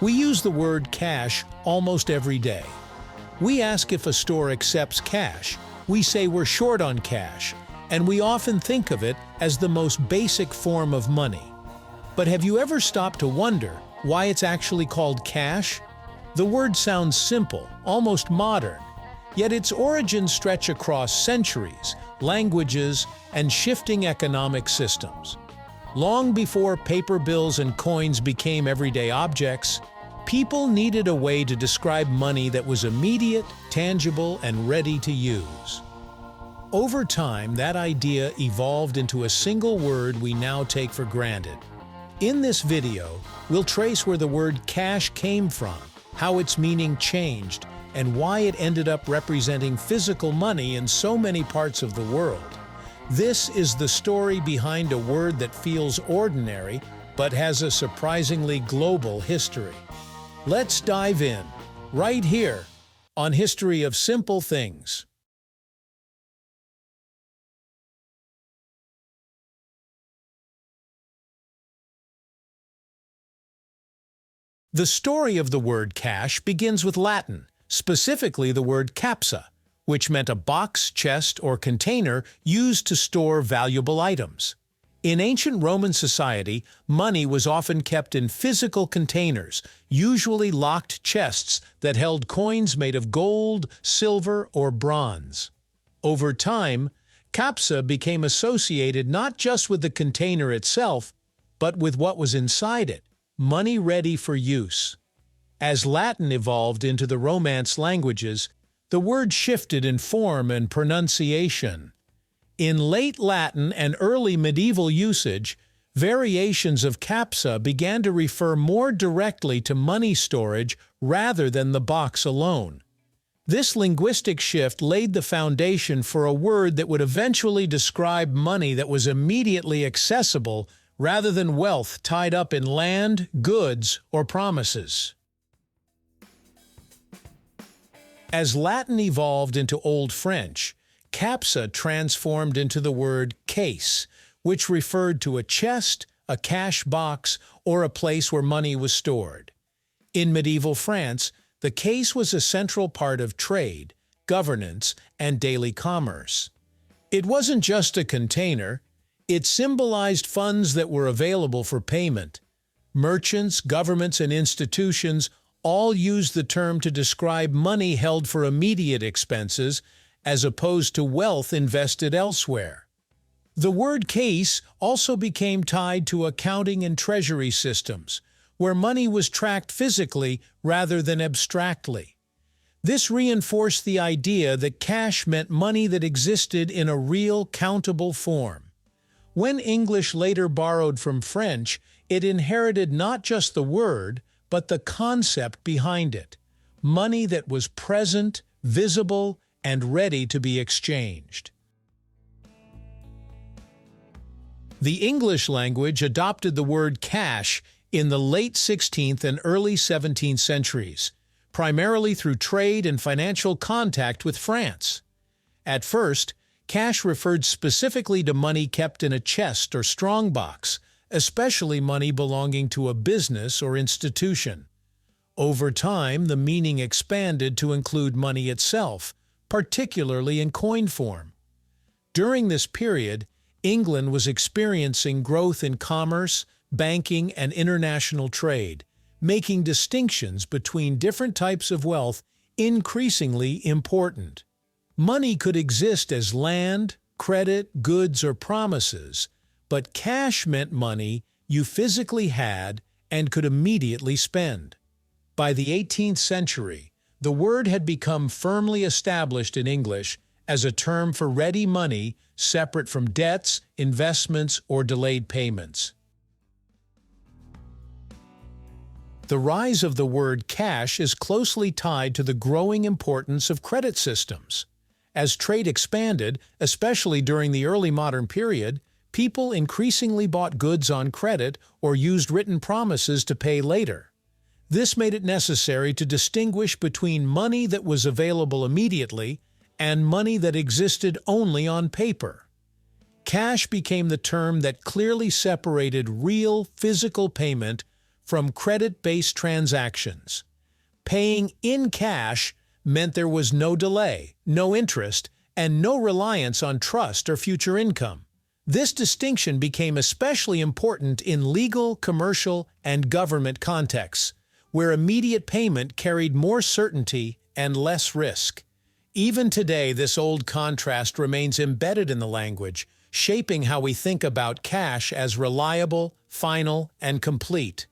We use the word cash almost every day. We ask if a store accepts cash. We say we're short on cash, and we often think of it as the most basic form of money. But have you ever stopped to wonder why it's actually called cash? The word sounds simple, almost modern, yet its origins stretch across centuries, languages, and shifting economic systems. Long before paper bills and coins became everyday objects, people needed a way to describe money that was immediate, tangible, and ready to use. Over time, that idea evolved into a single word we now take for granted. In this video, we'll trace where the word cash came from, how its meaning changed, and why it ended up representing physical money in so many parts of the world. This is the story behind a word that feels ordinary but has a surprisingly global history. Let's dive in, right here, on History of Simple Things. The story of the word cash begins with Latin, specifically the word capsa, which meant a box, chest, or container used to store valuable items. In ancient Roman society, money was often kept in physical containers, usually locked chests that held coins made of gold, silver, or bronze. Over time, capsa became associated not just with the container itself, but with what was inside it, money ready for use. As Latin evolved into the Romance languages, the word shifted in form and pronunciation. In late Latin and early medieval usage, variations of capsa began to refer more directly to money storage rather than the box alone. This linguistic shift laid the foundation for a word that would eventually describe money that was immediately accessible rather than wealth tied up in land, goods, or promises. As Latin evolved into Old French, capsa transformed into the word caisse, which referred to a chest, a cash box, or a place where money was stored. In medieval France, the caisse was a central part of trade, governance, and daily commerce. It wasn't just a container. It symbolized funds that were available for payment. Merchants, governments, and institutions all used the term to describe money held for immediate expenses as opposed to wealth invested elsewhere. The word caisse also became tied to accounting and treasury systems, where money was tracked physically rather than abstractly. This reinforced the idea that cash meant money that existed in a real, countable form. When English later borrowed from French, it inherited not just the word, but the concept behind it, money that was present, visible, and ready to be exchanged. The English language adopted the word cash in the late 16th and early 17th centuries, primarily through trade and financial contact with France. At first, cash referred specifically to money kept in a chest or strongbox, especially money belonging to a business or institution. Over time, the meaning expanded to include money itself, particularly in coin form. During this period, England was experiencing growth in commerce, banking, and international trade, making distinctions between different types of wealth increasingly important. Money could exist as land, credit, goods, or promises, but cash meant money you physically had and could immediately spend. By the 18th century, the word had become firmly established in English as a term for ready money separate from debts, investments, or delayed payments. The rise of the word cash is closely tied to the growing importance of credit systems. As trade expanded, especially during the early modern period, people increasingly bought goods on credit or used written promises to pay later. This made it necessary to distinguish between money that was available immediately and money that existed only on paper. Cash became the term that clearly separated real, physical payment from credit-based transactions. Paying in cash meant there was no delay, no interest, and no reliance on trust or future income. This distinction became especially important in legal, commercial, and government contexts, where immediate payment carried more certainty and less risk. Even today, this old contrast remains embedded in the language, shaping how we think about cash as reliable, final, and complete.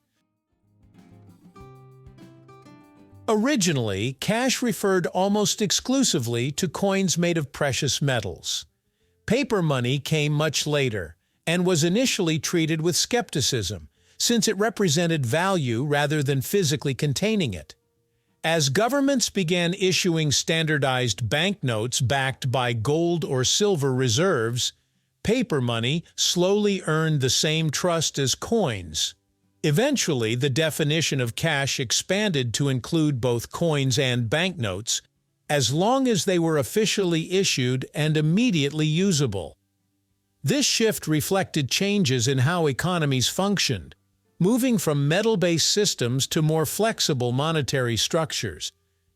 Originally, cash referred almost exclusively to coins made of precious metals. Paper money came much later and was initially treated with skepticism, since it represented value rather than physically containing it. As governments began issuing standardized banknotes backed by gold or silver reserves, paper money slowly earned the same trust as coins. Eventually, the definition of cash expanded to include both coins and banknotes, as long as they were officially issued and immediately usable. This shift reflected changes in how economies functioned, moving from metal-based systems to more flexible monetary structures.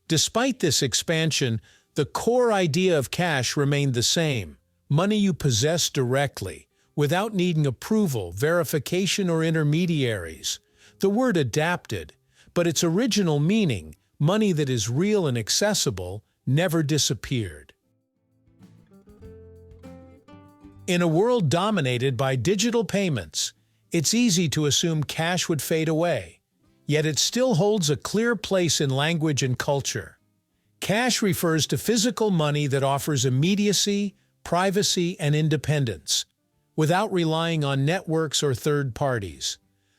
Despite this expansion, the core idea of cash remained the same: money you possess directly, without needing approval, verification, or intermediaries. The word adapted, but its original meaning, money that is real and accessible, never disappeared. In a world dominated by digital payments, it's easy to assume cash would fade away, yet it still holds a clear place in language and culture. Cash refers to physical money that offers immediacy, privacy, and independence, without relying on networks or third parties.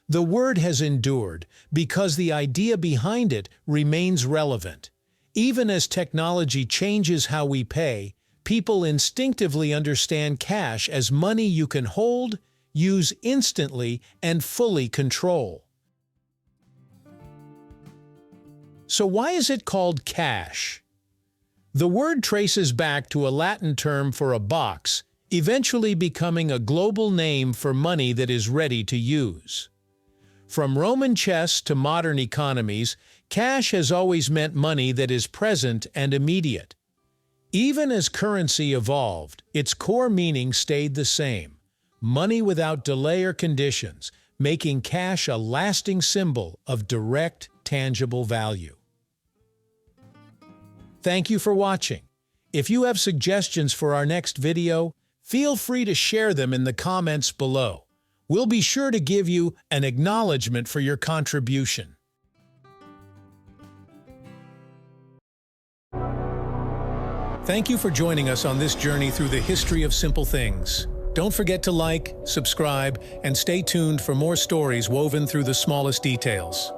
The word has endured because the idea behind it remains relevant. Even as technology changes how we pay, people instinctively understand cash as money you can hold, use instantly, and fully control. So why is it called cash? The word traces back to a Latin term for a box, eventually becoming a global name for money that is ready to use. From Roman chess to modern economies, cash has always meant money that is present and immediate. Even as currency evolved, its core meaning stayed the same: money without delay or conditions, making cash a lasting symbol of direct, tangible value. Thank you for watching. If you have suggestions for our next video, feel free to share them in the comments below. We'll be sure to give you an acknowledgement for your contribution. Thank you for joining us on this journey through the history of simple things. Don't forget to like, subscribe, and stay tuned for more stories woven through the smallest details.